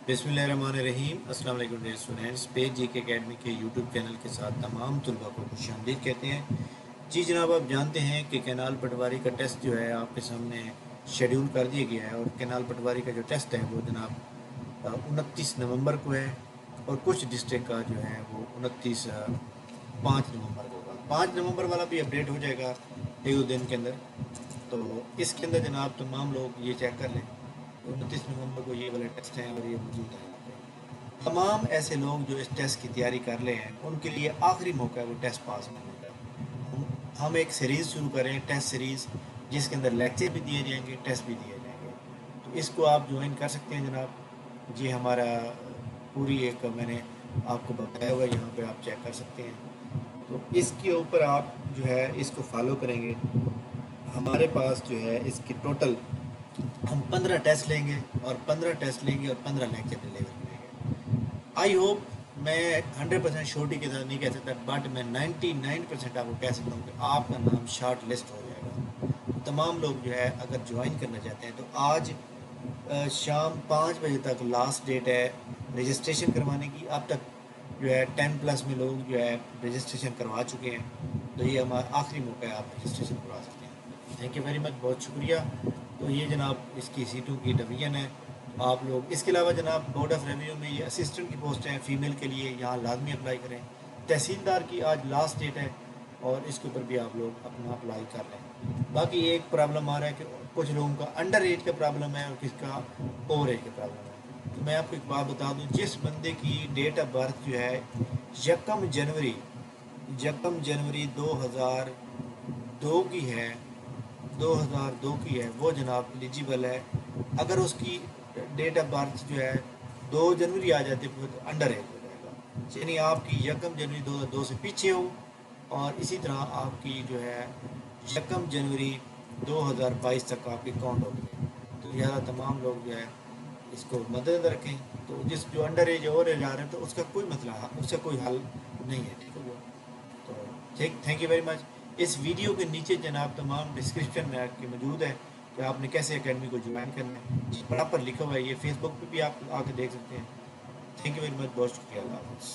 बिस्मिल्लाहिर्रहमानिर्रहीम। अस्सलाम वालेकुम डियर स्टूडेंट्स। पेज जी के अकेडमी के यूट्यूब चैनल के साथ तमाम तलबा को खुशामदीद कहते हैं। जी जनाब, आप जानते हैं कि कैनाल पटवारी का टेस्ट जो है आपके सामने शेड्यूल कर दिया गया है, और कैनाल पटवारी का जो टेस्ट है वो जनाब 29 नवंबर को है, और कुछ डिस्ट्रिक्ट का जो है वो 5 नवंबर को होगा। 5 नवंबर वाला भी अपडेट हो जाएगा एक दो दिन के अंदर। तो इसके अंदर जनाब तमाम लोग ये चेक कर लें। 29 नवंबर को ये वाले टेस्ट हैं और ये मौजूद हैं यहाँ पे। तमाम ऐसे लोग जो इस टेस्ट की तैयारी कर रहे हैं उनके लिए आखिरी मौका है वो टेस्ट पास करने का। हम एक सीरीज़ शुरू करें, टेस्ट सीरीज़, जिसके अंदर लेक्चर भी दिए जाएंगे, टेस्ट भी दिए जाएंगे। तो इसको आप ज्वाइन कर सकते हैं जनाब। ये हमारा पूरी एक मैंने आपको बताया हुआ, यहाँ पे आप चेक कर सकते हैं। तो इसके ऊपर आप जो है इसको फॉलो करेंगे। हमारे पास जो है इसकी टोटल हम 15 टेस्ट लेंगे, और 15 टेस्ट लेंगे और 15 लेक्चर डिलीवर करेंगे। आई होप, मैं 100% श्योरिटी के साथ नहीं कह सकता, बट मैं 99% आपको कह सकता हूँ कि आपका नाम शॉर्ट लिस्ट हो जाएगा। तमाम लोग जो है अगर ज्वाइन करना चाहते हैं तो आज शाम 5 बजे तक लास्ट डेट है रजिस्ट्रेशन करवाने की। अब तक जो है 10+ में लोग जो है रजिस्ट्रेशन करवा चुके हैं। तो ये हमारा आखिरी मौका है, आप रजिस्ट्रेशन करवा सकते हैं। थैंक यू वेरी मच, बहुत शुक्रिया। तो ये जनाब इसकी सीटों की डिवीज़न है। आप लोग इसके अलावा जनाब बोर्ड ऑफ रेवेन्यू में ये असिस्टेंट की पोस्ट हैं फीमेल के लिए, यहाँ लाजमी अप्लाई करें। तहसीलदार की आज लास्ट डेट है, और इसके ऊपर भी आप लोग अपना अप्लाई कर लें। बाकी एक प्रॉब्लम आ रहा है कि कुछ लोगों का अंडर एज का प्रॉब्लम है और किसका ओवर एज का प्रॉब्लम है। तो मैं आपको एक बात बता दूं, जिस बंदे की डेट ऑफ बर्थ जो है यकम जनवरी 2002 की है, 2002 की है, वो जनाब एलिजिबल है। अगर उसकी डेट ऑफ बर्थ जो है 2 जनवरी आ जाती है तो अंडर एज हो जाएगा। यानी आपकी यकम जनवरी 2002 से पीछे हो, और इसी तरह आपकी जो है यकम जनवरी 2022 तक आपकी काउंट होगी। तो लिहाजा तमाम लोग जो है इसको मद्देनजर रखें। तो जिस जो अंडर एज ओवर एज आ रहे हैं तो उसका कोई मसला, उसका कोई हल नहीं है, ठीक है। तो ठीक, थैंक यू वेरी मच। इस वीडियो के नीचे जनाब तमाम डिस्क्रिप्शन में आपके मौजूद है कि आपने कैसे एकेडमी को ज्वाइन करना है, प्रॉपर लिखा हुआ है। ये फेसबुक पे भी आप आके देख सकते हैं। थैंक यू वेरी मच, बहुत शुक्रिया, अल्लाह हाफ़िज़।